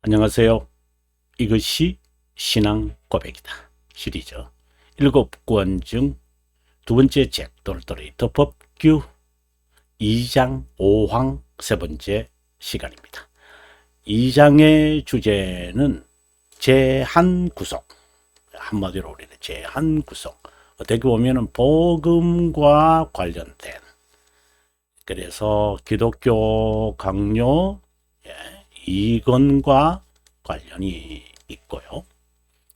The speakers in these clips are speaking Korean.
안녕하세요. 이것이 신앙 고백이다 시리즈 7권 중 두 번째 책 똘똘이 더 법규 2장 5항 세 번째 시간입니다. 2장의 주제는 제한구속, 한마디로 우리는 제한구속, 어떻게 보면 복음과 관련된, 그래서 기독교 강요 이건과 관련이 있고요.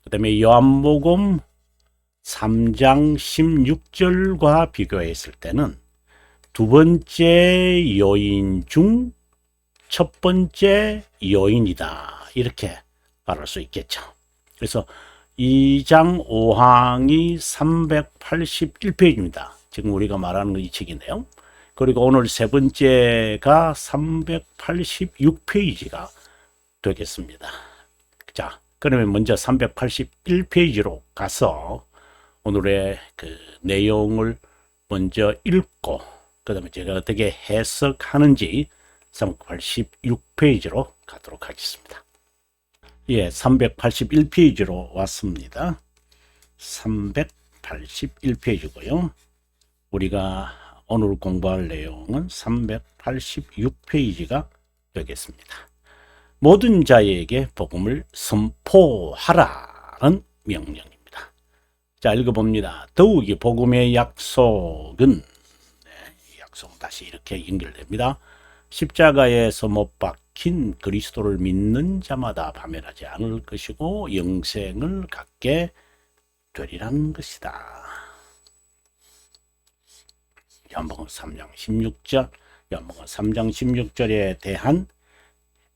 그 다음에 요한복음 3장 16절과 비교했을 때는 두 번째 요인 중 첫 번째 요인이다, 이렇게 말할 수 있겠죠. 그래서 2장 5항이 381페이지입니다. 지금 우리가 말하는 이 책인데요. 그리고 오늘 세 번째가 386페이지가 되겠습니다. 자, 그러면 먼저 381페이지로 가서 오늘의 그 내용을 먼저 읽고, 그 다음에 제가 어떻게 해석하는지 386페이지로 가도록 하겠습니다. 예, 381페이지로 왔습니다. 381페이지고요. 우리가 오늘 공부할 내용은 386페이지가 되겠습니다. 모든 자에게 복음을 선포하라는 명령입니다. 자, 읽어봅니다. 더욱이 복음의 약속은, 약속은 다시 이렇게 연결됩니다. 십자가에서 못 박힌 그리스도를 믿는 자마다 파멸하지 않을 것이고 영생을 갖게 되리라는 것이다. 요한복음 3장 16절, 요한복음 3장 16절에 대한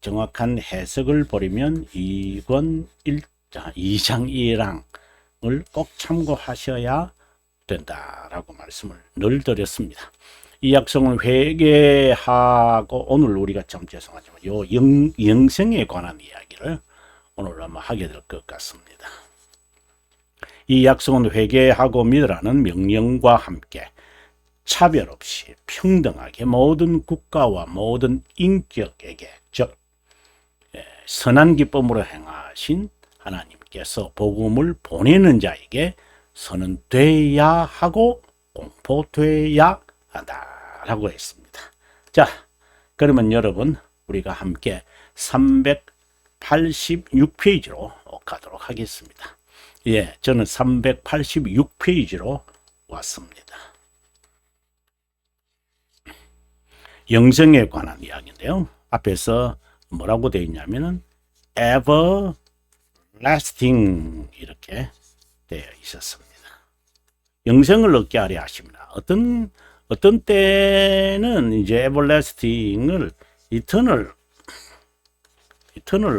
정확한 해석을 보려면 2장 1항을 꼭 참고하셔야 된다라고 말씀을 늘 드렸습니다. 이 약속은 회개하고, 오늘 우리가 좀 죄송하지만 영생에 관한 이야기를 오늘 아마 하게 될 것 같습니다. 이 약속은 회개하고 믿으라는 명령과 함께 차별 없이 평등하게 모든 국가와 모든 인격에게, 즉 선한 기쁨으로 행하신 하나님께서 복음을 보내는 자에게 선언돼야 하고 공포돼야 한다라고 했습니다. 자, 그러면 여러분, 우리가 함께 386페이지로 가도록 하겠습니다. 예, 저는 386페이지로 왔습니다. 영생에 관한 이야기인데요. 앞에서 뭐라고 되어 있냐면은 everlasting 이렇게 되어 있었습니다. 영생을 얻게 하려 하십니다. 어떤 때는 이제 everlasting을 eternal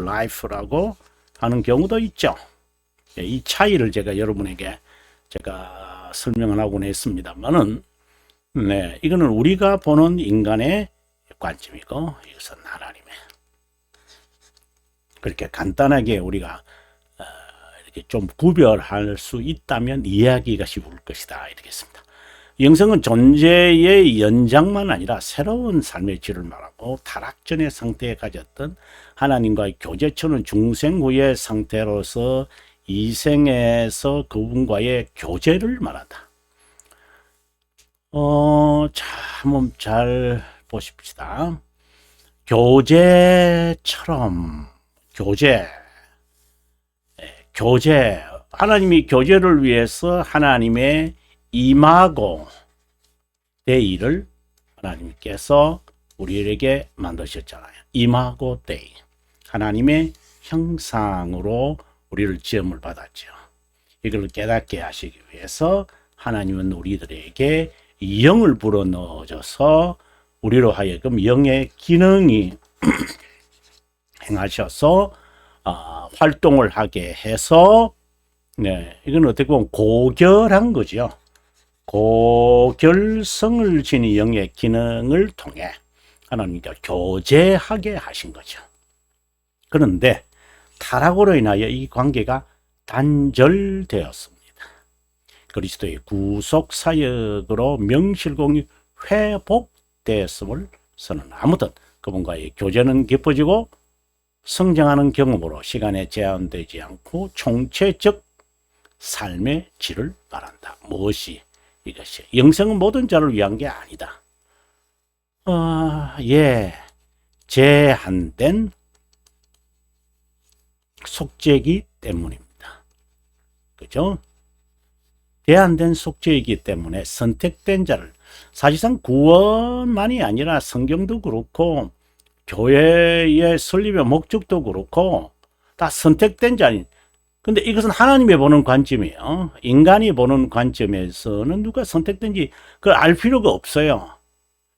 life라고 하는 경우도 있죠. 이 차이를 제가 여러분에게 설명을 하곤 했습니다만은, 네, 이거는 우리가 보는 인간의 관점이고, 이것은 하나님의. 그렇게 간단하게 우리가 이렇게 좀 구별할 수 있다면 이해하기가 쉬울 것이다, 이러겠습니다. 영생은 존재의 연장만 아니라 새로운 삶의 질을 말하고, 타락전의 상태에 가졌던 하나님과의 교제처는 중생 후의 상태로서 이생에서 그분과의 교제를 말한다. 한번 잘 보십시다. 교제처럼, 교제, 하나님이 교제를 위해서 하나님의 임하고 데이를 하나님께서 우리에게 만드셨잖아요. 임하고 데이, 하나님의 형상으로 우리를 지음을 받았죠. 이걸 깨닫게 하시기 위해서 하나님은 우리들에게 영을 불어넣어줘서 우리로 하여금 영의 기능이 행하셔서 활동을 하게 해서, 네, 이건 어떻게 보면 고결한 거죠. 고결성을 지닌 영의 기능을 통해 하나님과 교제하게 하신 거죠. 그런데 타락으로 인하여 이 관계가 단절되었습니다. 그리스도의 구속 사역으로 명실공히 회복되었음을 선언. 아무튼 그분과의 교제는 깊어지고 성장하는 경험으로 시간에 제한되지 않고 총체적 삶의 질을 말한다. 무엇이 이것이 영생은 모든 자를 위한 게 아니다. 제한된 속죄이기 때문입니다. 그죠? 제한된 속죄이기 때문에 선택된 자를, 사실상 구원만이 아니라 성경도 그렇고 교회의 설립의 목적도 그렇고 다 선택된 자인. 근데 이것은 하나님이 보는 관점이에요. 인간이 보는 관점에서는 누가 선택된지 그걸 알 필요가 없어요.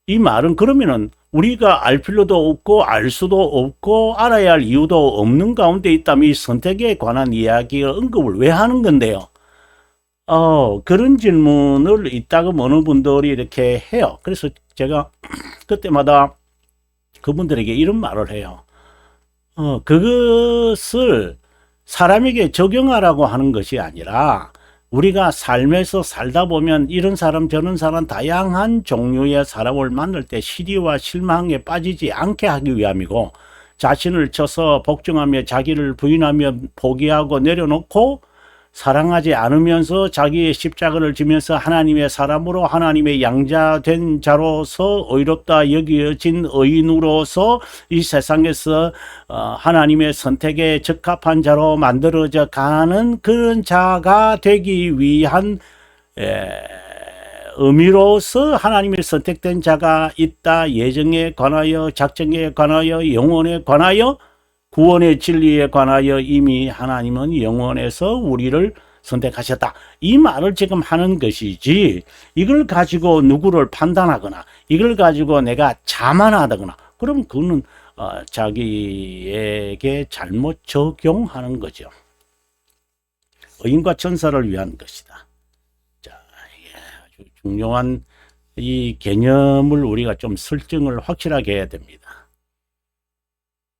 이 말은 그러면은 우리가 알 필요도 없고 알 수도 없고 알아야 할 이유도 없는 가운데 있다면 이 선택에 관한 이야기가 언급을 왜 하는 건데요? 그런 질문을 이따가 어느 분들이 이렇게 해요. 그래서 제가 그때마다 그분들에게 이런 말을 해요. 그것을 사람에게 적용하라고 하는 것이 아니라 우리가 삶에서 살다 보면 이런 사람 저런 사람 다양한 종류의 사람을 만날 때 시리와 실망에 빠지지 않게 하기 위함이고, 자신을 쳐서 복종하며 자기를 부인하며 포기하고 내려놓고 사랑하지 않으면서 자기의 십자가를 지면서 하나님의 사람으로 하나님의 양자된 자로서 의롭다 여겨진 의인으로서 이 세상에서 하나님의 선택에 적합한 자로 만들어져 가는 그런 자가 되기 위한 의미로서 하나님의 선택된 자가 있다. 예정에 관하여, 작정에 관하여, 영혼에 관하여, 구원의 진리에 관하여 이미 하나님은 영원에서 우리를 선택하셨다. 이 말을 지금 하는 것이지, 이걸 가지고 누구를 판단하거나 이걸 가지고 내가 자만하다거나 그럼 그거는 자기에게 잘못 적용하는 거죠. 의인과 천사를 위한 것이다. 자, 이게 아주 중요한 이 개념을 우리가 좀 설정을 확실하게 해야 됩니다.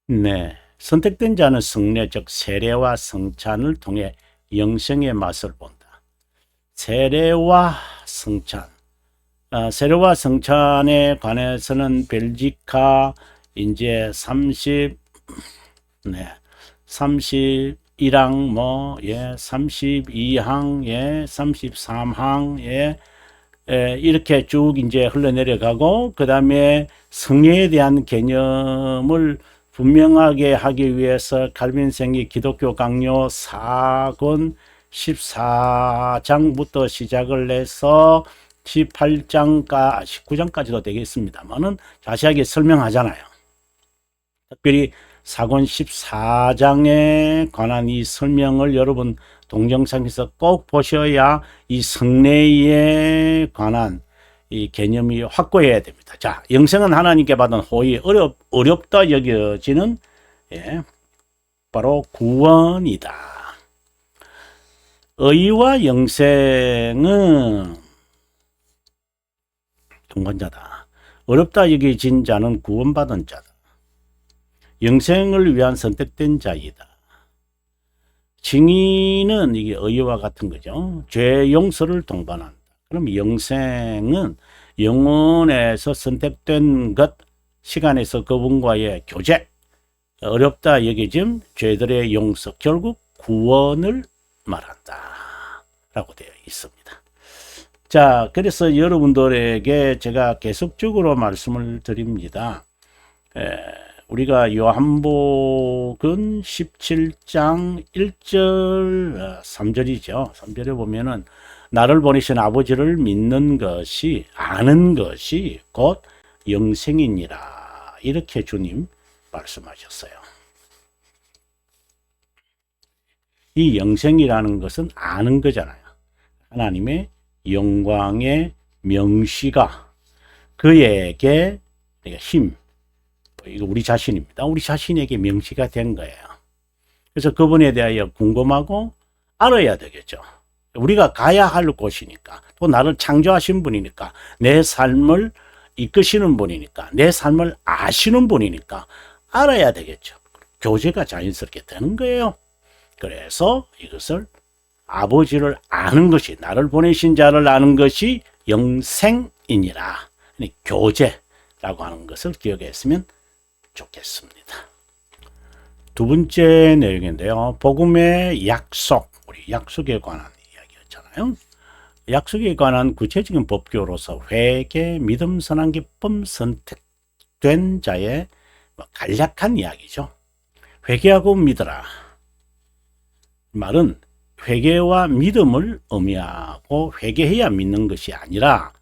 네. 선택된 자는 성례, 즉 세례와 성찬을 통해 영생의 맛을 본다. 세례와 성찬. 세례와 성찬에 관해서는 벨지카 이제 31항 32항 33항 이렇게 쭉 이제 흘러내려가고, 그 다음에 성례에 대한 개념을 분명하게 하기 위해서 칼빈생이 기독교 강요 4권 14장부터 시작을 해서 19장까지도 되겠습니다만은 자세하게 설명하잖아요. 특별히 4권 14장에 관한 이 설명을 여러분 동영상에서 꼭 보셔야 이 성례에 관한 이 개념이 확고해야 됩니다. 자, 영생은 하나님께 받은 호의, 어렵다 여겨지는 바로 구원이다. 의와 영생은 동반자다. 어렵다 여겨진 자는 구원받은 자다. 영생을 위한 선택된 자이다. 증인은 이게 의와 같은 거죠. 죄 용서를 동반한다. 그럼 영생은 영혼에서 선택된 것, 시간에서 그분과의 교제, 어렵다 여겨짐, 죄들의 용서, 결국 구원을 말한다 라고 되어 있습니다. 자, 그래서 여러분들에게 제가 계속적으로 말씀을 드립니다. 우리가 요한복음 17장 1절 3절이죠. 3절에 보면은 나를 보내신 아버지를 믿는 것이, 아는 것이 곧 영생이니라, 이렇게 주님 말씀하셨어요. 이 영생이라는 것은 아는 거잖아요. 하나님의 영광의 명시가 그에게 힘, 이거 우리 자신입니다. 우리 자신에게 명시가 된 거예요. 그래서 그분에 대하여 궁금하고 알아야 되겠죠. 우리가 가야 할 곳이니까, 또 나를 창조하신 분이니까, 내 삶을 이끄시는 분이니까, 내 삶을 아시는 분이니까 알아야 되겠죠. 교제가 자연스럽게 되는 거예요. 그래서 이것을 아버지를 아는 것이, 나를 보내신 자를 아는 것이 영생이니라. 교제라고 하는 것을 기억했으면 좋겠습니다. 두 번째 내용인데요. 복음의 약속, 우리 약속에 관한 이야기였잖아요. 약속에 관한 구체적인 법규로서 회개, 믿음, 선한 기쁨, 선택된 자의 간략한 이야기죠. 회개하고 믿어라. 말은 회개와 믿음을 의미하고 회개해야 믿는 것이 아니라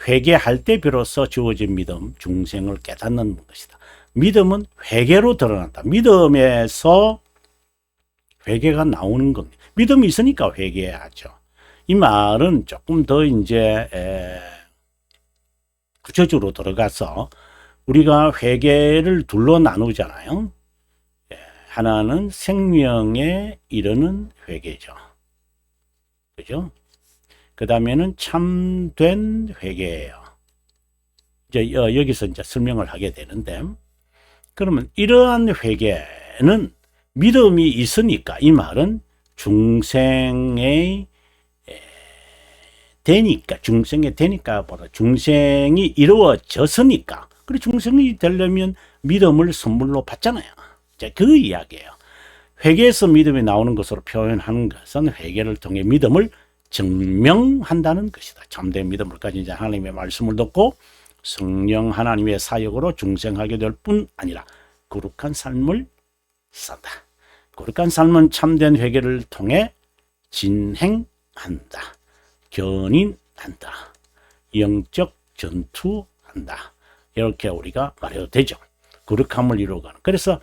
회개할 때 비로소 주어진 믿음, 중생을 깨닫는 것이다. 믿음은 회개로 드러난다. 믿음에서 회개가 나오는 겁니다. 믿음이 있으니까 회개하죠. 이 말은 조금 더 이제 구체적으로 들어가서 우리가 회개를 둘로 나누잖아요. 하나는 생명에 이르는 회개죠. 그죠? 그 다음에는 참된 회개예요. 이제 여기서 이제 설명을 하게 되는데, 그러면 이러한 회개는 믿음이 있으니까, 이 말은 중생의 되니까, 중생이 되니까 보다 중생이 이루어졌으니까, 그리고 중생이 되려면 믿음을 선물로 받잖아요. 자, 그 이야기예요. 회개에서 믿음이 나오는 것으로 표현하는 것은 회개를 통해 믿음을 증명한다는 것이다. 참된 믿음을 가진 자 하나님의 말씀을 듣고 성령 하나님의 사역으로 중생하게 될 뿐 아니라 거룩한 삶을 산다. 거룩한 삶은 참된 회개를 통해 진행한다. 견인한다. 영적 전투한다. 이렇게 우리가 말해도 되죠. 거룩함을 이루어가는. 그래서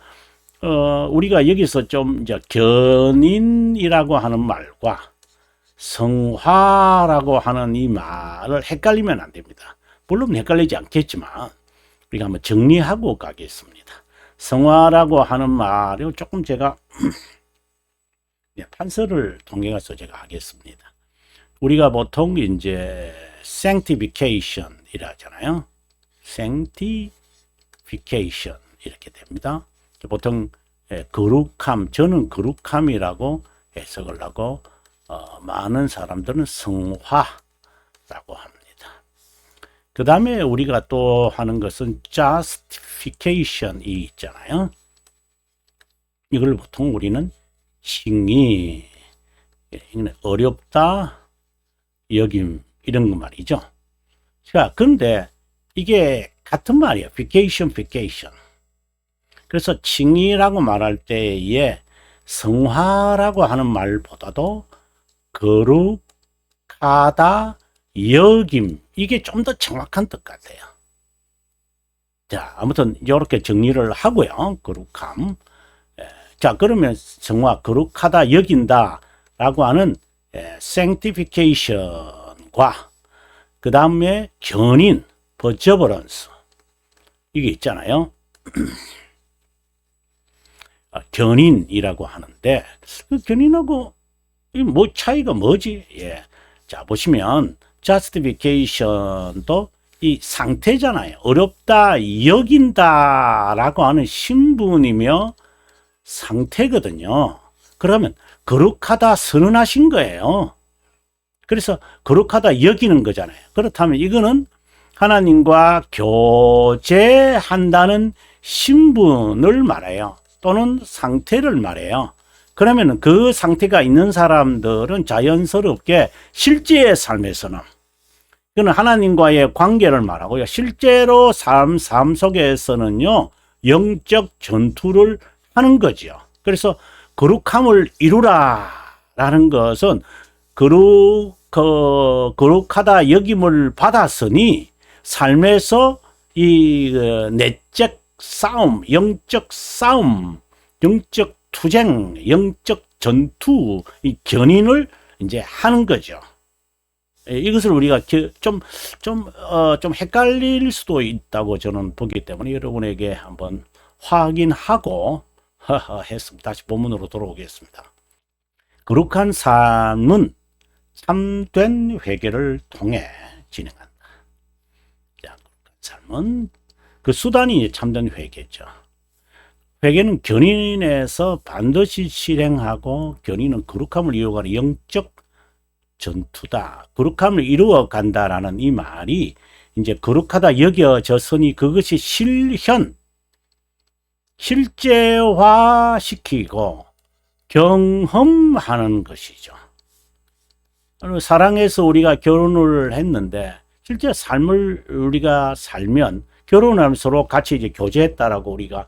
우리가 여기서 좀 이제 견인이라고 하는 말과 성화라고 하는 이 말을 헷갈리면 안 됩니다. 물론 헷갈리지 않겠지만 우리가 한번 정리하고 가겠습니다. 성화라고 하는 말을 조금 제가 판서를 통해서 제가 하겠습니다. 우리가 보통 이제 sanctification 이라 하잖아요. sanctification 이렇게 됩니다. 보통 거룩함, 저는 거룩함이라고 해석을 하고 많은 사람들은 성화라고 합니다. 그 다음에 우리가 또 하는 것은 justification이 있잖아요. 이걸 보통 우리는 칭의, 어렵다, 여김 이런 거 말이죠. 자, 근데 이게 같은 말이에요. fication. 그래서 칭의라고 말할 때에 성화라고 하는 말보다도 거룩하다, 여김 이게 좀 더 정확한 뜻 같아요. 자, 아무튼 이렇게 정리를 하고요. 거룩함. 자, 그러면 성화, 거룩하다, 여긴다 라고 하는 sanctification과 그 다음에 견인, perseverance 이게 있잖아요. 견인이라고 하는데 그 견인하고 뭐 차이가 뭐지? 예. 자, 보시면 justification도 이 상태잖아요. 어렵다, 여긴다라고 하는 신분이며 상태거든요. 그러면 거룩하다 선언하신 거예요. 그래서 거룩하다 여기는 거잖아요. 그렇다면 이거는 하나님과 교제한다는 신분을 말해요. 또는 상태를 말해요. 그러면 그 상태가 있는 사람들은 자연스럽게 실제의 삶에서는 이거는 하나님과의 관계를 말하고요. 실제로 삶 속에서는요, 영적 전투를 하는 거죠. 그래서 거룩함을 이루라 라는 것은 거룩하다 여김을 받았으니 삶에서 이 내적 싸움, 영적 투쟁, 영적 전투, 이 견인을 이제 하는 거죠. 이것을 우리가 좀 헷갈릴 수도 있다고 저는 보기 때문에 여러분에게 한번 확인하고 했습니다. 다시 본문으로 돌아오겠습니다. 거룩한 삶은 참된 회개를 통해 진행한다. 자, 거룩한 삶은 그 수단이 참된 회개죠. 회개는 견인에서 반드시 실행하고 견인은 거룩함을 이루어가는 영적 전투다. 거룩함을 이루어 간다라는 이 말이 이제 거룩하다 여겨졌으니 그것이 실현, 실제화시키고 경험하는 것이죠. 사랑해서 우리가 결혼을 했는데 실제 삶을 우리가 살면 결혼하면 서로 같이 이제 교제했다라고 우리가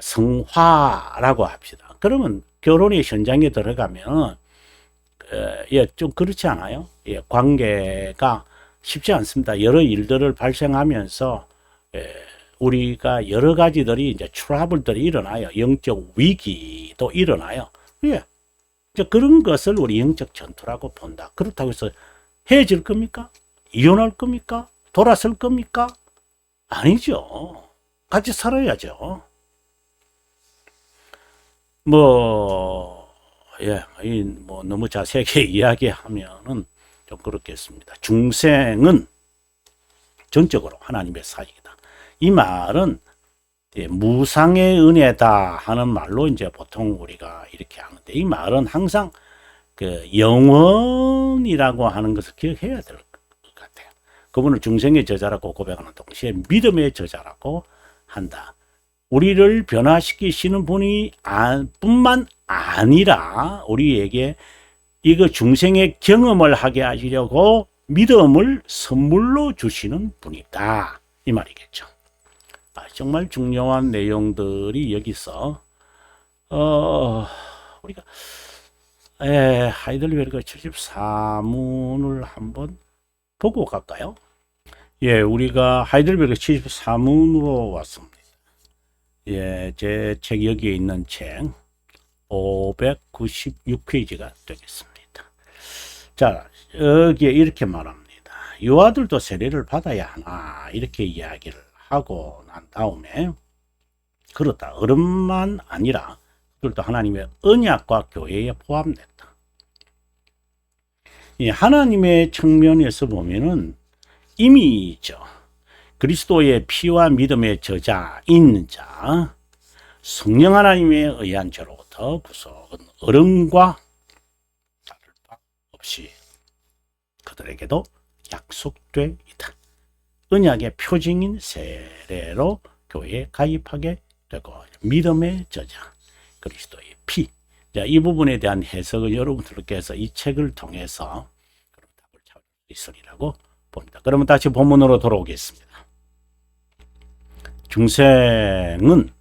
성화라고 합시다. 그러면 결혼의 현장에 들어가면 예, 좀 그렇지 않아요? 예, 관계가 쉽지 않습니다. 여러 일들을 발생하면서 우리가 여러 가지들이 이제 트러블들이 일어나요. 영적 위기도 일어나요. 예. 이제 그런 것을 우리 영적 전투라고 본다. 그렇다고 해서 헤어질 겁니까? 이혼할 겁니까? 돌아설 겁니까? 아니죠. 같이 살아야죠. 뭐 너무 자세하게 이야기하면은 좀 그렇겠습니다. 중생은 전적으로 하나님의 사역이다. 이 말은 무상의 은혜다 하는 말로 이제 보통 우리가 이렇게 하는데, 이 말은 항상 그 영원이라고 하는 것을 기억해야 될 것 같아요. 그분을 중생의 저자라고 고백하는 동시에 믿음의 저자라고 한다. 우리를 변화시키시는 분이 뿐만 아니라 우리에게 이거 중생의 경험을 하게 하시려고 믿음을 선물로 주시는 분이다. 이 말이겠죠. 정말 중요한 내용들이 여기서 우리가 하이델베르크 74문을 한번 보고 갈까요? 예, 우리가 하이델베르크 74문으로 왔습니다. 예, 제 책 여기에 있는 책 596페이지가 되겠습니다. 자, 여기에 이렇게 말합니다. 유아들도 세례를 받아야 하나, 이렇게 이야기를 하고 난 다음에, 그렇다, 어른만 아니라 그들도 하나님의 언약과 교회에 포함됐다. 이 하나님의 측면에서 보면은 이미죠. 그리스도의 피와 믿음의 저자인 자, 성령 하나님에 의한 죄로부터 구속은 어른과 다를 바 없이 그들에게도 약속돼 있다. 언약의 표징인 세례로 교회에 가입하게 되고, 믿음의 저자, 그리스도의 피. 자, 이 부분에 대한 해석을 여러분들께서 이 책을 통해서 답을 찾을 수 있으리라고 봅니다. 그러면 다시 본문으로 돌아오겠습니다. 중생은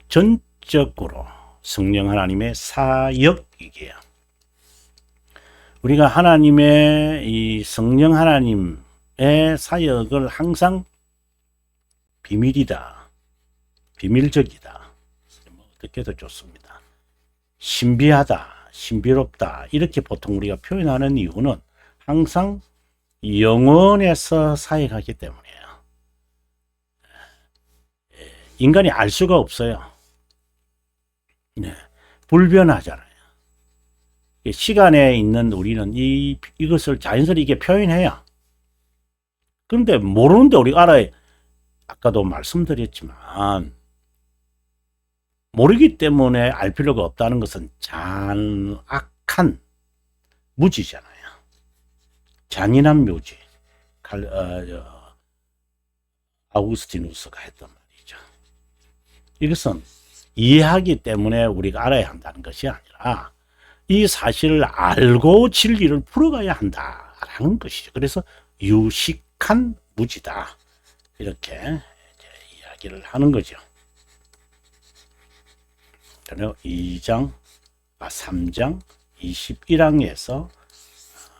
전적으로 성령 하나님의 사역이기에, 우리가 하나님의 이 성령 하나님의 사역을 항상 비밀이다, 비밀적이다, 어떻게 해도 좋습니다, 신비하다, 신비롭다, 이렇게 보통 우리가 표현하는 이유는 항상 영원에서 사역하기 때문이에요. 인간이 알 수가 없어요. 네, 불변하잖아요. 시간에 있는 우리는 이것을 자연스럽게 표현해야. 그런데 모르는데 우리가 알아야. 아까도 말씀드렸지만 모르기 때문에 알 필요가 없다는 것은 잔악한 무지잖아요. 잔인한 묘지. 아우구스티누스가 했던 말이죠. 이것은 이해하기 때문에 우리가 알아야 한다는 것이 아니라 이 사실을 알고 진리를 풀어가야 한다라는 것이죠. 그래서 유식한 무지다, 이렇게 이제 이야기를 하는 거죠. 그리고 3장 21항에서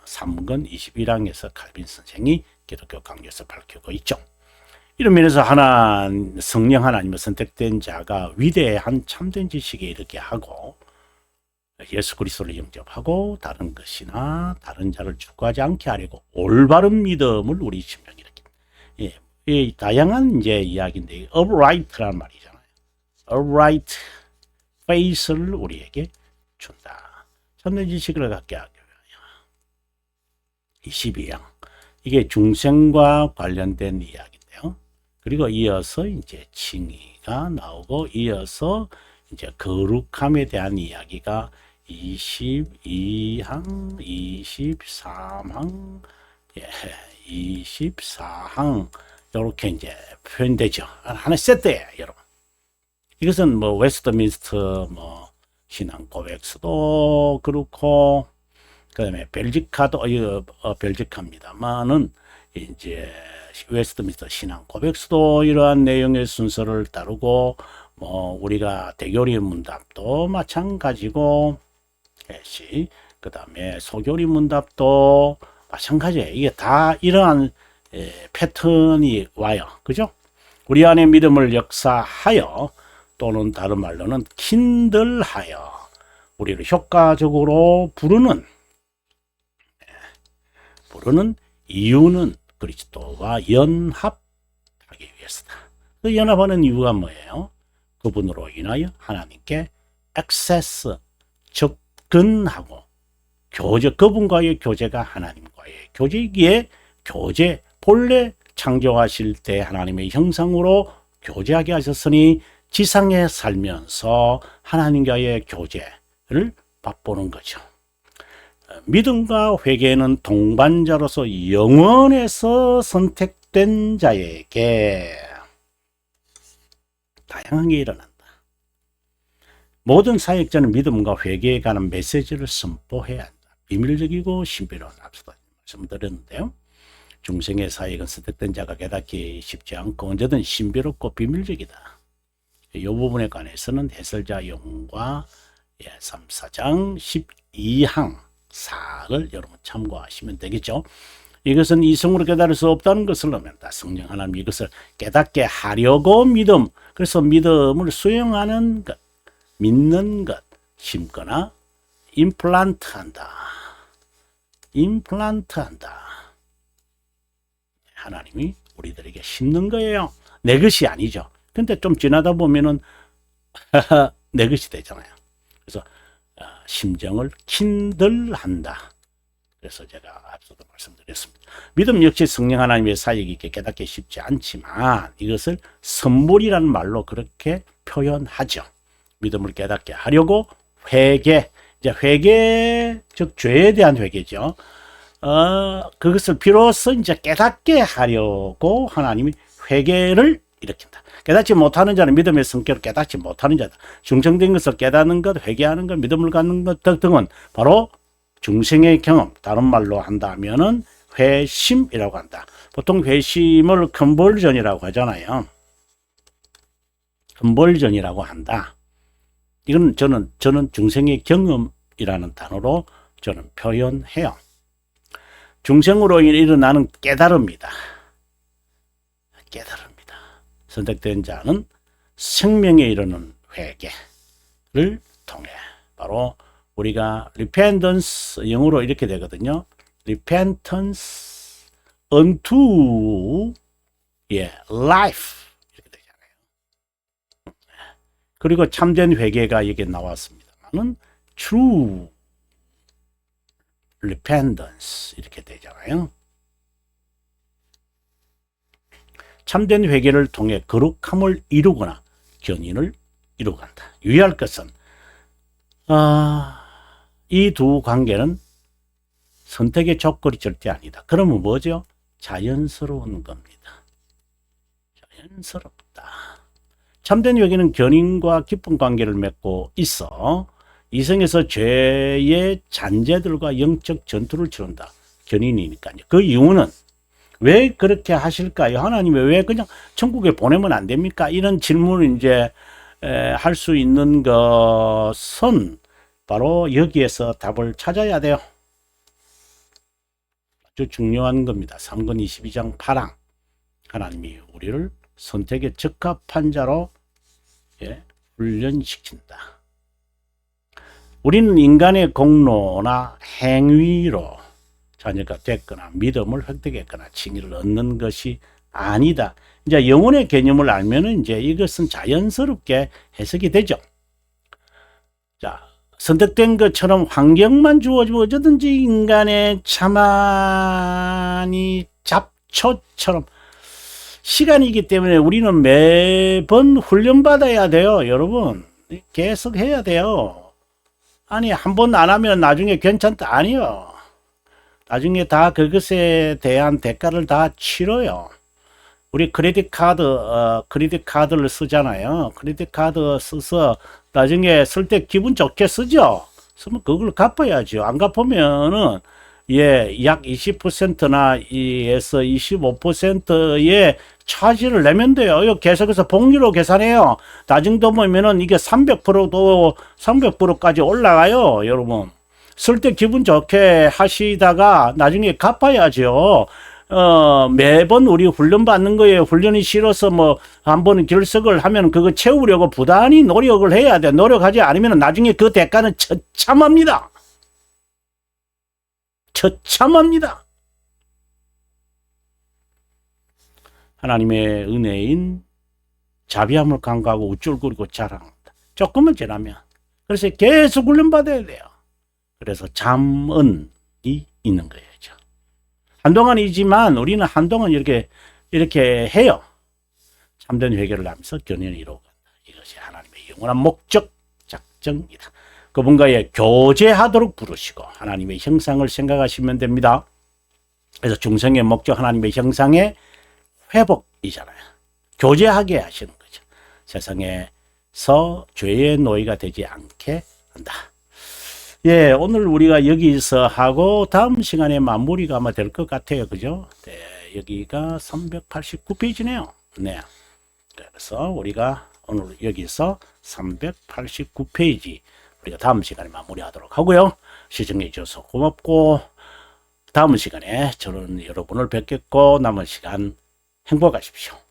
3권 21항에서 칼빈 선생이 기독교 강조에서 밝히고 있죠. 이런 면에서 성령 하나님의 선택된 자가 위대한 참된 지식에 이르게 하고 예수 그리스도를 영접하고 다른 것이나 다른 자를 추구하지 않게 하려고 올바른 믿음을 우리 심령에 이렇게, 이 다양한 이제 이야기인데, upright라는 말이잖아요. upright faith를 우리에게 준다. 참된 지식을 갖게 하기 위하여. 22장. 이게 중생과 관련된 이야기인데요. 그리고 이어서 이제 칭의가 나오고, 이어서 이제 거룩함에 대한 이야기가 22항, 23항, 24항, 이렇게 이제 표현되죠. 하나 세트예요, 여러분. 이것은 뭐 웨스트민스터 뭐 신앙 고백서도 그렇고, 그다음에 벨지카도 벨지카입니다만은 이제 웨스트민스터 신앙 고백서도 이러한 내용의 순서를 따르고, 뭐 우리가 대교리 문답도 마찬가지고, 그다음에 소교리 문답도 마찬가지예요. 이게 다 이러한 패턴이 와요. 그죠? 우리 안에 믿음을 역사하여, 또는 다른 말로는 킨들하여 우리를 효과적으로 부르는 이유는 그리스도와 연합하기 위해서다. 그 연합하는 이유가 뭐예요? 그분으로 인하여 하나님께 액세스, 접근하고 교제, 그분과의 교제가 하나님과의 교제이기에, 교제, 본래 창조하실 때 하나님의 형상으로 교제하게 하셨으니 지상에 살면서 하나님과의 교제를 맛보는 거죠. 믿음과 회개는 동반자로서 영원에서 선택된 자에게 다양하게 일어난다. 모든 사역자는 믿음과 회개에 관한 메시지를 선포해야 한다. 비밀적이고 신비로운, 앞서도 말씀드렸는데요. 중생의 사역은 선택된 자가 깨닫기 쉽지 않고 언제든 신비롭고 비밀적이다. 이 부분에 관해서는 해설자 용과 3, 4장 12항 4를 여러분 참고하시면 되겠죠. 이것은 이성으로 깨달을 수 없다는 것을 의미한다. 성령 하나님 이것을 깨닫게 하려고 믿음, 그래서 믿음을 수용하는 것, 믿는 것, 심거나 임플란트한다. 하나님이 우리들에게 심는 거예요. 내 것이 아니죠. 근데 좀 지나다 보면은 내 것이 되잖아요. 그래서 심정을 킨들한다. 그래서 제가 앞서도 말씀드렸습니다. 믿음 역시 성령 하나님의 사역이 있게 깨닫기 쉽지 않지만 이것을 선물이라는 말로 그렇게 표현하죠. 믿음을 깨닫게 하려고 회개, 이제 회개, 즉 죄에 대한 회개죠. 그것을 비로소 이제 깨닫게 하려고 하나님이 회개를 일으킨다. 깨닫지 못하는 자는 믿음의 성격을 깨닫지 못하는 자다. 중생된 것을 깨닫는 것, 회개하는 것, 믿음을 갖는 것 등은 바로 중생의 경험, 다른 말로 한다면은 회심이라고 한다. 보통 회심을 컨버전이라고 하잖아요. 컨버전이라고 한다. 이건 저는 중생의 경험이라는 단어로 저는 표현해요. 중생으로 일어나는 깨달음이다. 깨달음이다. 선택된 자는 생명에 이르는 회개를 통해 바로 우리가 repentance, 영어로 이렇게 되거든요. repentance unto life 이렇게 되잖아요. 그리고 참된 회개가 여기 나왔습니다만은 true repentance 이렇게 되잖아요. 참된 회개를 통해 거룩함을 이루거나 견인을 이루간다. 유의할 것은 이 두 관계는 선택의 조건이 절대 아니다. 그러면 뭐죠? 자연스러운 겁니다. 자연스럽다. 참된 회개는 견인과 깊은 관계를 맺고 있어 이성에서 죄의 잔재들과 영적 전투를 치른다. 견인이니까요. 그 이유는 왜 그렇게 하실까요? 하나님이 왜 그냥 천국에 보내면 안 됩니까? 이런 질문을 이제 할 수 있는 것은 바로 여기에서 답을 찾아야 돼요. 아주 중요한 겁니다. 3권 22장 8항. 하나님이 우리를 선택에 적합한 자로 훈련시킨다. 우리는 인간의 공로나 행위로 자녀가 됐거나 믿음을 획득했거나 칭의를 얻는 것이 아니다. 이제 영혼의 개념을 알면은 이제 이것은 자연스럽게 해석이 되죠. 자, 선택된 것처럼 환경만 주어지고 어쩌든지 인간의 자만이 잡초처럼 시간이기 때문에 우리는 매번 훈련받아야 돼요. 여러분 계속 해야 돼요. 아니 한 번 안 하면 나중에 괜찮다. 아니요. 나중에 다 그것에 대한 대가를 다 치러요. 우리 크레딧 카드를 쓰잖아요. 크레딧 카드 써서 나중에 쓸 때 기분 좋게 쓰죠. 쓰면 그걸 갚아야죠. 안 갚으면은 약 20%나 에서 25%의 차지를 내면 돼요. 이거 계속해서 복리로 계산해요. 나중 되면은 이게 300%까지 올라가요, 여러분. 쓸 때 기분 좋게 하시다가 나중에 갚아야죠. 매번 우리 훈련 받는 거에 훈련이 싫어서 뭐 한 번 결석을 하면 그거 채우려고 부단히 노력을 해야 돼. 노력하지 않으면 나중에 그 대가는 처참합니다. 처참합니다. 하나님의 은혜인 자비함을 간구하고 우쭐거리고 자랑합니다. 조금은 지나면. 그래서 계속 훈련받아야 돼요. 그래서 잠언이 있는 거예요. 한동안이지만 우리는 한동안 이렇게 해요. 참된 회개를 하면서 견인을 이루어간다. 이것이 하나님의 영원한 목적 작정이다. 그분과의 교제하도록 부르시고 하나님의 형상을 생각하시면 됩니다. 그래서 중생의 목적 하나님의 형상의 회복이잖아요. 교제하게 하시는 거죠. 세상에서 죄의 노예가 되지 않게 한다. 오늘 우리가 여기서 하고 다음 시간에 마무리가 아마 될 것 같아요. 그죠? 네, 여기가 389페이지네요. 네. 그래서 우리가 오늘 여기서 389페이지 우리가 다음 시간에 마무리하도록 하고요. 시청해 주셔서 고맙고 다음 시간에 저는 여러분을 뵙겠고 남은 시간 행복하십시오.